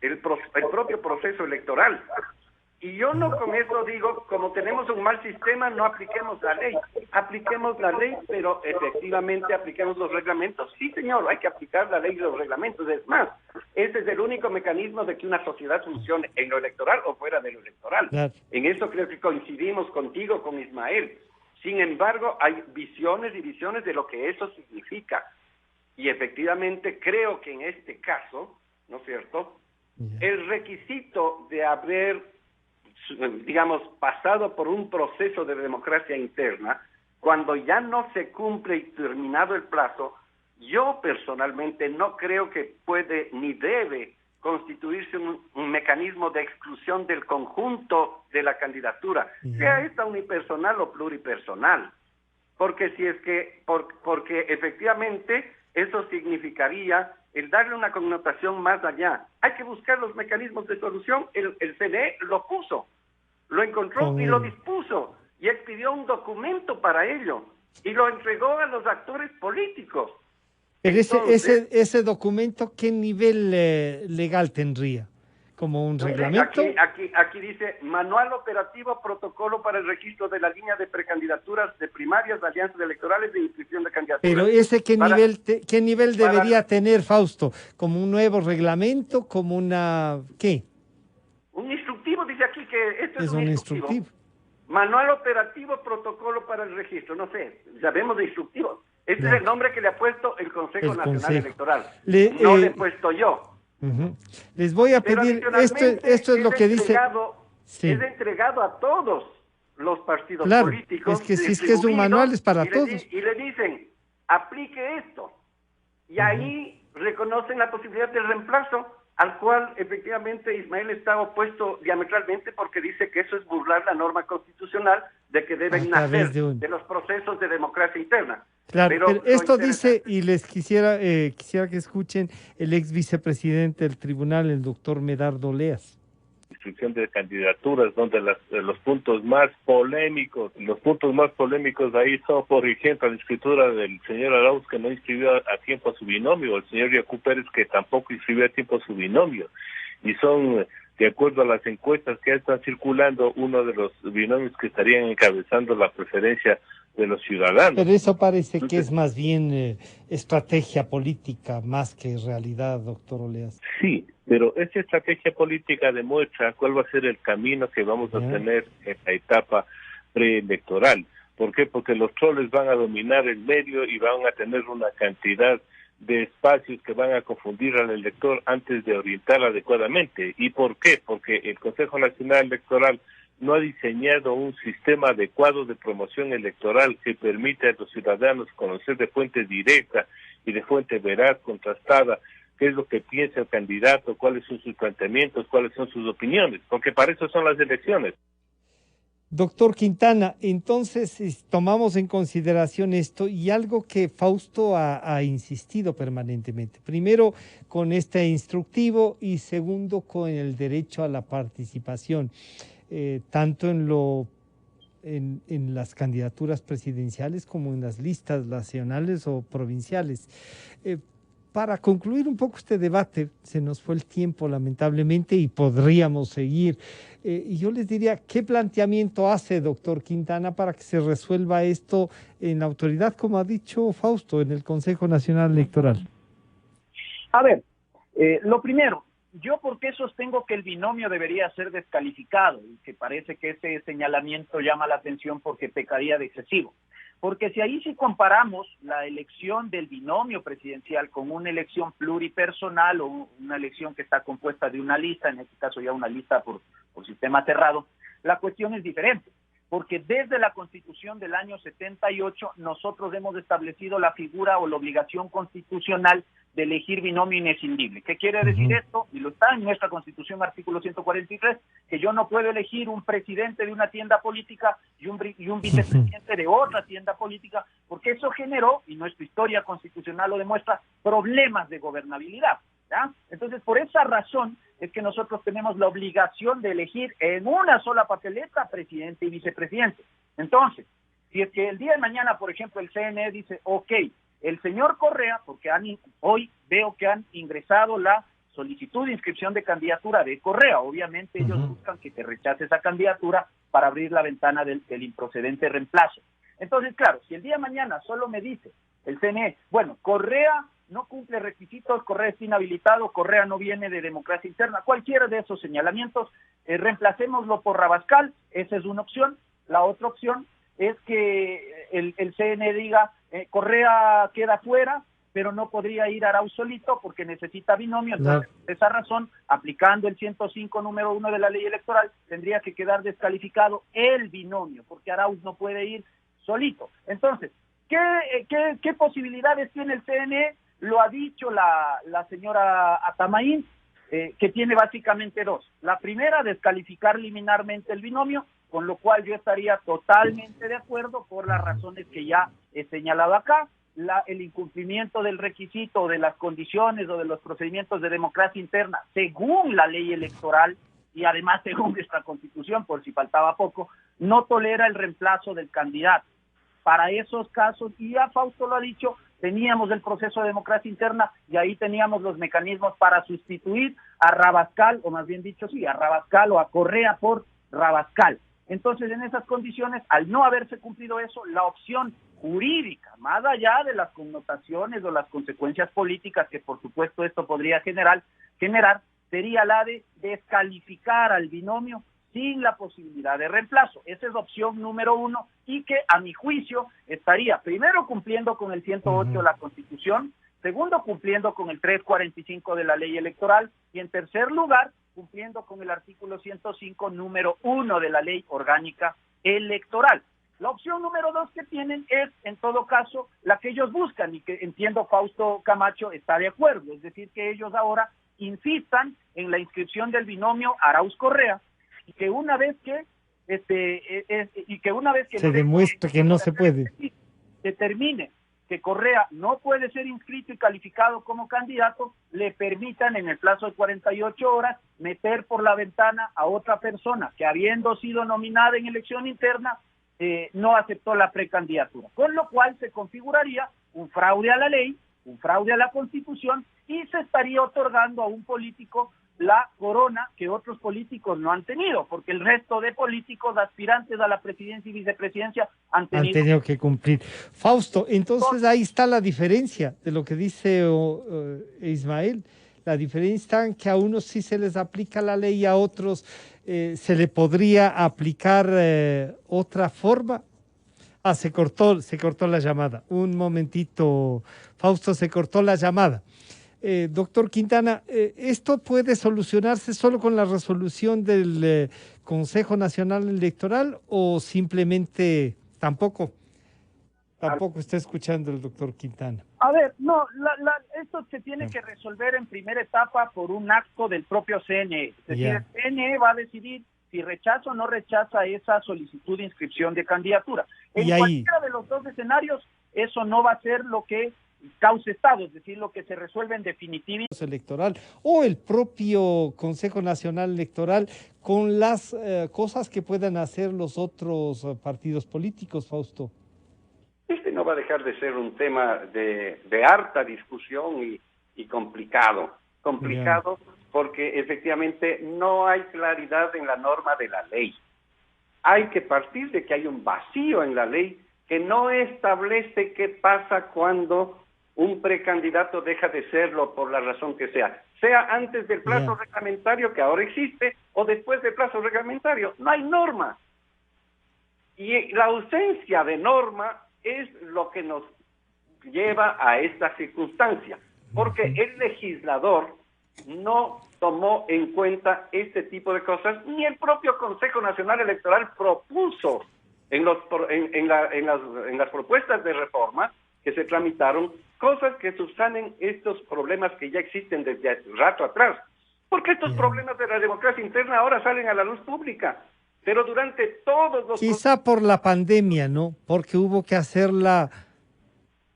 el propio proceso electoral. Y yo no con eso digo, como tenemos un mal sistema, no apliquemos la ley. Apliquemos la ley, pero efectivamente apliquemos los reglamentos. Sí, señor, hay que aplicar la ley y los reglamentos. Es más, ese es el único mecanismo de que una sociedad funcione en lo electoral o fuera de lo electoral. Claro. En eso creo que coincidimos contigo, con Ismael. Sin embargo, hay visiones y visiones de lo que eso significa. Y efectivamente creo que en este caso, ¿no es cierto?, el requisito de haber, digamos, pasado por un proceso de democracia interna, cuando ya no se cumple y terminado el plazo, yo personalmente no creo que puede ni debe constituirse un mecanismo de exclusión del conjunto de la candidatura, sea esta unipersonal o pluripersonal, porque si es que, porque efectivamente eso significaría el darle una connotación más allá. Hay que buscar los mecanismos de solución. El CNE lo puso, lo encontró y lo dispuso, y expidió un documento para ello, y lo entregó a los actores políticos. Pero ese documento, ¿qué nivel legal tendría? ¿Como un reglamento? Aquí dice, manual operativo, protocolo para el registro de la línea de precandidaturas de primarias, de alianzas electorales de inscripción de candidaturas. Pero ese, ¿qué nivel debería tener, Fausto? ¿Como un nuevo reglamento? ¿Como una qué? Un instructivo, dice aquí que esto es un instructivo. Manual operativo, protocolo para el registro, no sé, sabemos de instructivo. Este es el nombre que le ha puesto el Consejo Nacional Electoral. No le he puesto yo. Les voy a pedir, esto es lo que dice. Sí. Es entregado a todos los partidos políticos. Es que si es que es un manual es para todos. Y le dicen, aplique esto. Y ahí reconocen la posibilidad del reemplazo, al cual efectivamente Ismael está opuesto diametralmente, porque dice que eso es burlar la norma constitucional de que deben nacer de los procesos de democracia interna. Claro, pero esto dice, y les quisiera que escuchen el ex vicepresidente del tribunal, el doctor Medardo Leas. Inscripción de candidaturas, donde los puntos más polémicos ahí son, por ejemplo, la escritura del señor Arauz, que no inscribió a tiempo a su binomio, el señor Yacu Pérez, que tampoco inscribió a tiempo a su binomio, y son, de acuerdo a las encuestas que están circulando, uno de los binomios que estarían encabezando la preferencia los ciudadanos. Pero eso parece que es más bien estrategia política más que realidad, doctor Oleas. Sí, pero esa estrategia política demuestra cuál va a ser el camino que vamos a tener en la etapa preelectoral. ¿Por qué? Porque los troles van a dominar el medio y van a tener una cantidad de espacios que van a confundir al elector antes de orientar adecuadamente. ¿Y por qué? Porque el Consejo Nacional Electoral no ha diseñado un sistema adecuado de promoción electoral que permita a los ciudadanos conocer de fuente directa y de fuente veraz, contrastada, qué es lo que piensa el candidato, cuáles son sus planteamientos, cuáles son sus opiniones, porque para eso son las elecciones. Doctor Quintana, entonces tomamos en consideración esto y algo que Fausto ha insistido permanentemente. Primero, con este instructivo y segundo, con el derecho a la participación, tanto en las candidaturas presidenciales como en las listas nacionales o provinciales. Para concluir un poco este debate, se nos fue el tiempo lamentablemente y podríamos seguir. Y yo les diría, ¿qué planteamiento hace, doctor Quintana, para que se resuelva esto en la autoridad, como ha dicho Fausto, en el Consejo Nacional Electoral? A ver, lo primero, yo por qué sostengo que el binomio debería ser descalificado y que parece que ese señalamiento llama la atención porque pecaría de excesivo. Porque si ahí sí comparamos la elección del binomio presidencial con una elección pluripersonal o una elección que está compuesta de una lista, en este caso ya una lista por sistema cerrado, la cuestión es diferente. Porque desde la Constitución del año 78 nosotros hemos establecido la figura o la obligación constitucional de elegir binomio inescindible. ¿Qué quiere decir esto? Y lo está en nuestra Constitución, artículo 143, que yo no puedo elegir un presidente de una tienda política y un vicepresidente de otra tienda política, porque eso generó, y nuestra historia constitucional lo demuestra, problemas de gobernabilidad. ¿Ya? Entonces, por esa razón es que nosotros tenemos la obligación de elegir en una sola papeleta presidente y vicepresidente. Entonces, si es que el día de mañana, por ejemplo, el CNE dice, ok, el señor Correa, porque hoy veo que han ingresado la solicitud de inscripción de candidatura de Correa, obviamente ellos buscan que se rechace esa candidatura para abrir la ventana del improcedente reemplazo. Entonces, claro, si el día de mañana solo me dice el CNE, bueno, Correa no cumple requisitos, Correa es inhabilitado, Correa no viene de democracia interna, cualquiera de esos señalamientos, reemplacémoslo por Rabascal, esa es una opción. La otra opción es que el CNE diga, Correa queda fuera, pero no podría ir Arauz solito porque necesita binomio. Entonces, por esa razón, aplicando el 105 número 1 de la ley electoral, tendría que quedar descalificado el binomio, porque Arauz no puede ir solito. Entonces, ¿qué posibilidades tiene el CNE? Lo ha dicho la señora Atamaín, que tiene básicamente dos. La primera, descalificar liminarmente el binomio, con lo cual yo estaría totalmente de acuerdo por las razones que ya he señalado acá. El incumplimiento del requisito, de las condiciones o de los procedimientos de democracia interna, según la ley electoral y además según nuestra Constitución, por si faltaba poco, no tolera el reemplazo del candidato. Para esos casos, y ya Fausto lo ha dicho, teníamos el proceso de democracia interna y ahí teníamos los mecanismos para sustituir a Rabascal, o más bien dicho, sí, a Rabascal o a Correa por Rabascal. Entonces, en esas condiciones, al no haberse cumplido eso, la opción jurídica, más allá de las connotaciones o las consecuencias políticas que por supuesto esto podría generar, sería la de descalificar al binomio sin la posibilidad de reemplazo. Esa es la opción número uno y que a mi juicio estaría primero cumpliendo con el 108 de la Constitución, segundo cumpliendo con el 345 de la ley electoral y en tercer lugar cumpliendo con el artículo 105 número 1 de la ley orgánica electoral. La opción número 2 que tienen es, en todo caso, la que ellos buscan y que entiendo Fausto Camacho está de acuerdo, es decir, que ellos ahora insistan en la inscripción del binomio Arauz-Correa y que una vez que se demuestre que no se puede, determine que Correa no puede ser inscrito y calificado como candidato, le permitan en el plazo de 48 horas meter por la ventana a otra persona que habiendo sido nominada en elección interna no aceptó la precandidatura, con lo cual se configuraría un fraude a la ley, un fraude a la Constitución y se estaría otorgando a un político la corona que otros políticos no han tenido, porque el resto de políticos aspirantes a la presidencia y vicepresidencia han tenido que cumplir. Fausto, entonces ahí está la diferencia de lo que dice Ismael. La diferencia está en que a unos sí se les aplica la ley y a otros se le podría aplicar otra forma. Se cortó la llamada. Un momentito, Fausto, se cortó la llamada. Doctor Quintana, ¿esto puede solucionarse solo con la resolución del Consejo Nacional Electoral o simplemente tampoco está escuchando el doctor Quintana? A ver, no, esto se tiene que resolver en primera etapa por un acto del propio CNE. Es decir, el CNE va a decidir si rechaza o no rechaza esa solicitud de inscripción de candidatura. En cualquiera de los dos escenarios, eso no va a ser lo que causa Estado, es decir, lo que se resuelve en definitiva. Electoral o el propio Consejo Nacional Electoral con las cosas que puedan hacer los otros partidos políticos, Fausto. Este no va a dejar de ser un tema de harta discusión y complicado. Complicado porque efectivamente no hay claridad en la norma de la ley. Hay que partir de que hay un vacío en la ley que no establece qué pasa cuando un precandidato deja de serlo por la razón que sea antes del plazo reglamentario que ahora existe o después del plazo reglamentario. No hay norma. Y la ausencia de norma es lo que nos lleva a esta circunstancia, porque el legislador no tomó en cuenta este tipo de cosas, ni el propio Consejo Nacional Electoral propuso en las propuestas de reforma que se tramitaron cosas que subsanen estos problemas que ya existen desde hace rato atrás, porque estos problemas de la democracia interna ahora salen a la luz pública, pero durante todos los... Quizá por la pandemia, ¿no? Porque hubo que hacerla...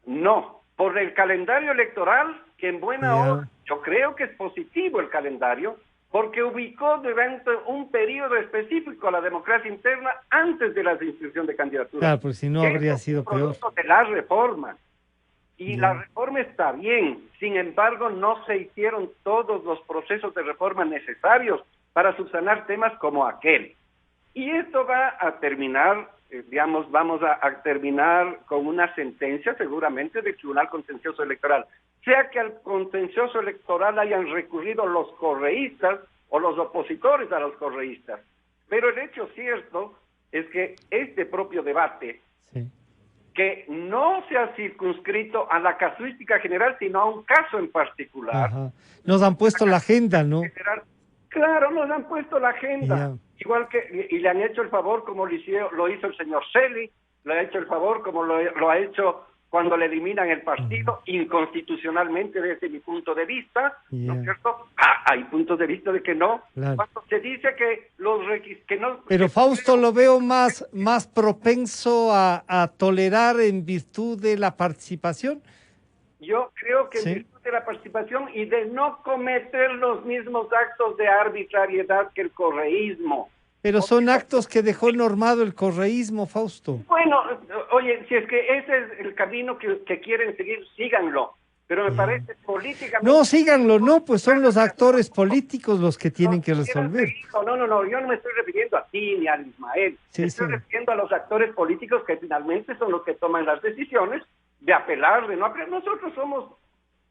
No, por el calendario electoral, que en buena hora, yo creo que es positivo el calendario, porque ubicó durante un periodo específico a la democracia interna antes de la inscripción de candidaturas. Claro, porque si no habría sido peor. De la reforma. Y la reforma está bien, sin embargo, no se hicieron todos los procesos de reforma necesarios para subsanar temas como aquel. Y esto va a terminar, vamos a terminar con una sentencia seguramente del Tribunal Contencioso Electoral. Sea que al contencioso electoral hayan recurrido los correístas o los opositores a los correístas. Pero el hecho cierto es que este propio debate, que no se ha circunscrito a la casuística general, sino a un caso en particular. Nos han puesto la agenda, ¿no? Claro, nos han puesto la agenda. Igual que, y le han hecho el favor como lo hizo el señor Celi, le ha hecho el favor como lo ha hecho cuando le eliminan el partido, inconstitucionalmente desde mi punto de vista, ¿no es cierto? Hay puntos de vista de que no. Cuando se dice que los requisitos... no, pero Fausto lo veo más propenso a tolerar en virtud de la participación. Yo creo que en virtud de la participación y de no cometer los mismos actos de arbitrariedad que el correísmo. Pero son actos que dejó normado el correísmo, Fausto. Bueno, oye, si es que ese es el camino que quieren seguir, síganlo. Pero me parece políticamente... No, síganlo, no, pues son los actores políticos los que tienen que resolver. No, yo no me estoy refiriendo a ti ni a Ismael. Me estoy refiriendo a los actores políticos que finalmente son los que toman las decisiones de apelar, de no apelar. Nosotros somos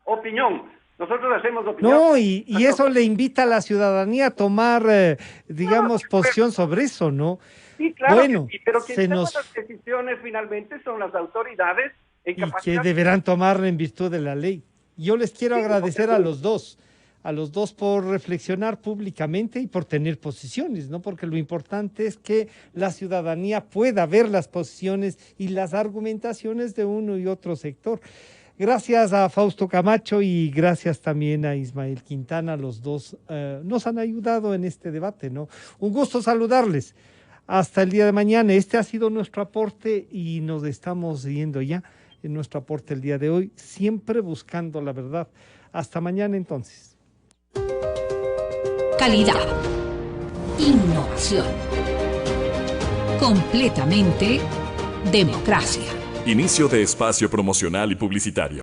opinión. Nosotros hacemos opinión. No, y eso le invita a la ciudadanía a tomar, posición sobre eso, ¿no? Sí, claro, bueno, pero quien toma las decisiones finalmente son las autoridades y que deberán tomarla en virtud de la ley. Yo les quiero agradecer a los dos por reflexionar públicamente y por tener posiciones, ¿no? Porque lo importante es que la ciudadanía pueda ver las posiciones y las argumentaciones de uno y otro sector. Gracias a Fausto Camacho y gracias también a Ismael Quintana, los dos nos han ayudado en este debate, ¿no? Un gusto saludarles. Hasta el día de mañana. Este ha sido nuestro aporte y nos estamos yendo ya en nuestro aporte el día de hoy, siempre buscando la verdad. Hasta mañana entonces. Calidad. Innovación. Completamente democracia. Inicio de espacio promocional y publicitario.